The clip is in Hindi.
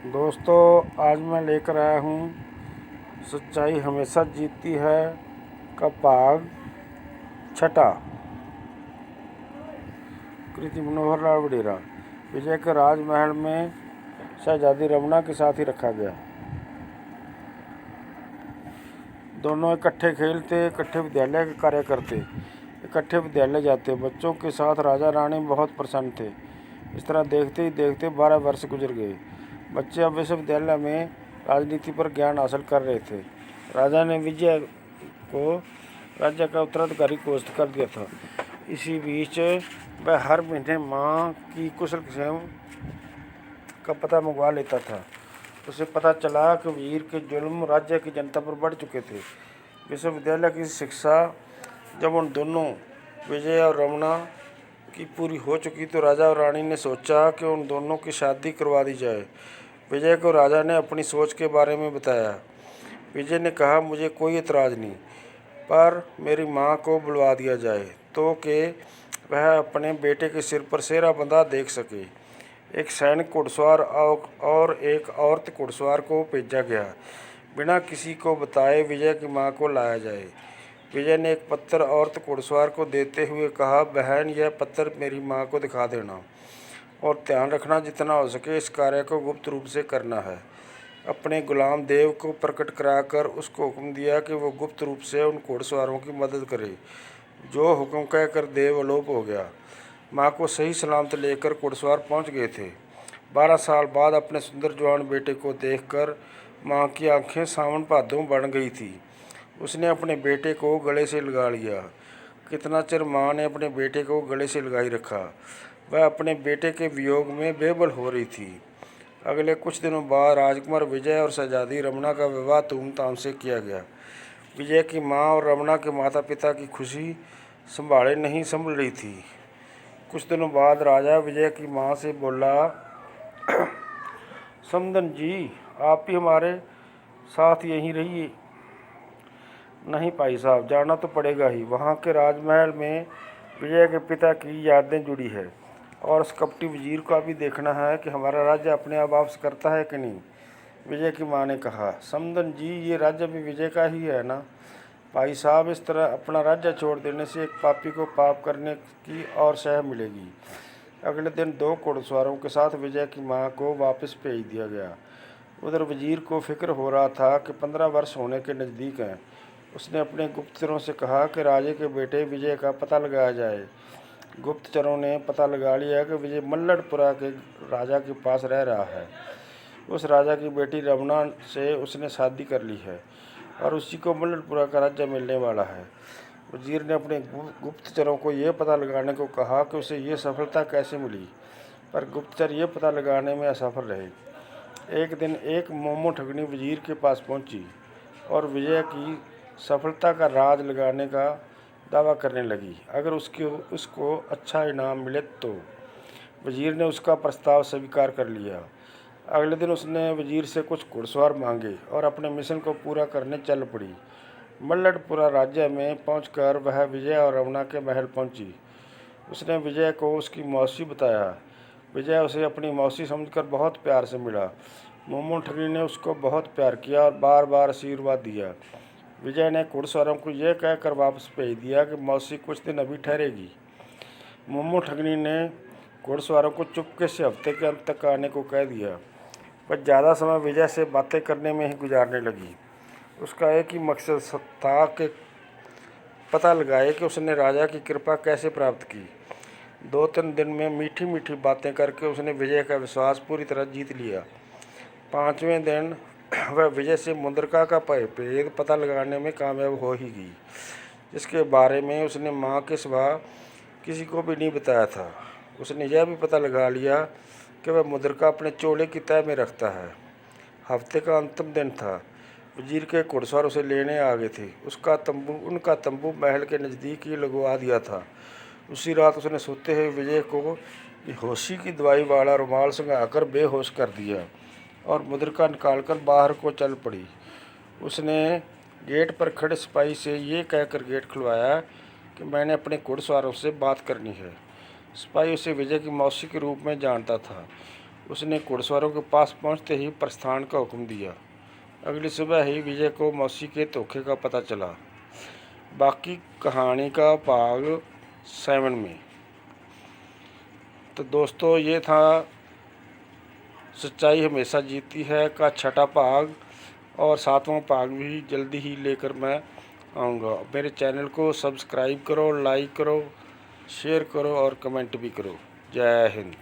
दोस्तों, आज मैं लेकर आया हूँ सच्चाई हमेशा जीतती है का भाग छठा। कृति मनोहर लाल वडेरा। विजय के राजमहल में शहजादी रमना के साथ ही रखा गया। दोनों इकट्ठे खेलते, इकट्ठे विद्यालय के कार्य करते, इकट्ठे विद्यालय जाते। बच्चों के साथ राजा रानी बहुत प्रसन्न थे। इस तरह देखते ही देखते 12 वर्ष गुजर गए। बच्चे अब विश्वविद्यालय में राजनीति पर ज्ञान हासिल कर रहे थे। राजा ने विजय को राज्य का उत्तराधिकारी घोषित कर दिया था। इसी बीच वह हर महीने माँ की कुशल क्षेम का पता मंगवा लेता था। उसे पता चला कि वीर के जुल्म राज्य की जनता पर बढ़ चुके थे। विश्वविद्यालय की शिक्षा जब उन दोनों विजय और रमना की पूरी हो चुकी तो राजा और रानी ने सोचा कि उन दोनों की शादी करवा दी जाए। विजय को राजा ने अपनी सोच के बारे में बताया। विजय ने कहा, मुझे कोई एतराज़ नहीं, पर मेरी माँ को बुलवा दिया जाए तो कि वह अपने बेटे के सिर पर सेहरा बंधा देख सके। एक सैनिक घुड़सवार और एक औरत घुड़सवार को भेजा गया। बिना किसी को बताए विजय की माँ को लाया जाए। विजय ने एक पत्थर औरत घुड़सवार को देते हुए कहा, बहन, यह पत्थर मेरी माँ को दिखा देना और ध्यान रखना जितना हो सके इस कार्य को गुप्त रूप से करना है। अपने गुलाम देव को प्रकट कराकर उसको हुक्म दिया कि वो गुप्त रूप से उन घुड़सवारों की मदद करे। जो हुक्म कहकर देव अलोप हो गया। माँ को सही सलामत लेकर घुड़सवार पहुँच गए थे। 12 साल बाद अपने सुंदर जवान बेटे को देखकर माँ की आंखें सावन भादों बन गई थी। उसने अपने बेटे को गले से लगा लिया। कितना चिर माँ ने अपने बेटे को गले से लगाई रखा। वह अपने बेटे के वियोग में बेबल हो रही थी। अगले कुछ दिनों बाद राजकुमार विजय और शहजादी रमना का विवाह धूमधाम से किया गया। विजय की माँ और रमना के माता पिता की खुशी संभाले नहीं संभल रही थी। कुछ दिनों बाद राजा विजय की माँ से बोला, समदन जी, आप भी हमारे साथ यहीं रहिए। नहीं भाई साहब, जाना तो पड़ेगा ही। वहाँ के राजमहल में विजय के पिता की यादें जुड़ी है और उस कपटी वजीर का भी देखना है कि हमारा राज्य अपने आप वापस करता है कि नहीं। विजय की माँ ने कहा, समदन जी, ये राज्य भी विजय का ही है ना। भाई साहब, इस तरह अपना राज्य छोड़ देने से एक पापी को पाप करने की और सह मिलेगी। अगले दिन 2 घुड़सवारों के साथ विजय की माँ को वापस भेज दिया गया। उधर वजीर को फिक्र हो रहा था कि 15 वर्ष होने के नज़दीक हैं। उसने अपने गुप्तचरों से कहा कि राजे के बेटे विजय का पता लगाया जाए। गुप्तचरों ने पता लगा लिया कि विजय मल्लड़पुरा के राजा के पास रह रहा है। उस राजा की बेटी रमना से उसने शादी कर ली है और उसी को मल्लड़पुरा का राज्य मिलने वाला है। वजीर ने अपने गुप्तचरों को यह पता लगाने को कहा कि उसे ये सफलता कैसे मिली, पर गुप्तचर ये पता लगाने में असफल रहे। एक दिन एक मोमो ठगनी वजीर के पास पहुंची और विजय की सफलता का राज लगाने का दावा करने लगी। अगर उसको अच्छा इनाम मिले तो। वजीर ने उसका प्रस्ताव स्वीकार कर लिया। अगले दिन उसने वजीर से कुछ घुड़सवार मांगे और अपने मिशन को पूरा करने चल पड़ी। मल्लड़पुरा राज्य में पहुंचकर वह विजय और रमना के महल पहुंची। उसने विजय को उसकी मौसी बताया। विजय उसे अपनी मौसी समझकर बहुत प्यार से मिला। मोमो ठगनी ने उसको बहुत प्यार किया और बार बार आशीर्वाद दिया। विजय ने घुड़सवारों को यह कहकर वापस भेज दिया कि मौसी कुछ दिन अभी ठहरेगी। मोमो ठगनी ने घुड़सवारों को चुपके से हफ्ते के अंत तक आने को कह दिया। वह ज़्यादा समय विजय से बातें करने में ही गुजारने लगी। उसका एक ही मकसद था कि पता लगाए कि उसने राजा की कृपा कैसे प्राप्त की। 2-3 दिन में मीठी मीठी बातें करके उसने विजय का विश्वास पूरी तरह जीत लिया। 5वें दिन वह विजय से मुद्रिका का भेद पता लगाने में कामयाब हो ही गई, जिसके बारे में उसने माँ के सिवा किसी को भी नहीं बताया था। उसने यह भी पता लगा लिया कि वह मुद्रिका अपने चोले की तह में रखता है। हफ्ते का अंतिम दिन था। वजीर के घुड़सवार उसे लेने आ गए थे। उनका तंबू महल के नज़दीक ही लगवा दिया था। उसी रात उसने सोते हुए विजय को बेहोशी की दवाई वाला रुमाल संघाकर बेहोश कर दिया और मुद्रिका निकालकर बाहर को चल पड़ी। उसने गेट पर खड़े सिपाही से ये कहकर गेट खुलवाया कि मैंने अपने घुड़सवारों से बात करनी है। सिपाही उसे विजय की मौसी के रूप में जानता था। उसने घुड़सवारों के पास पहुंचते ही प्रस्थान का हुक्म दिया। अगली सुबह ही विजय को मौसी के धोखे का पता चला। बाकी कहानी का भाग 7 में। तो दोस्तों ये था सच्चाई हमेशा जीतती है का 6ठा भाग, और 7वां भाग भी जल्दी ही लेकर मैं आऊँगा। मेरे चैनल को सब्सक्राइब करो, लाइक करो, शेयर करो और कमेंट भी करो। जय हिंद।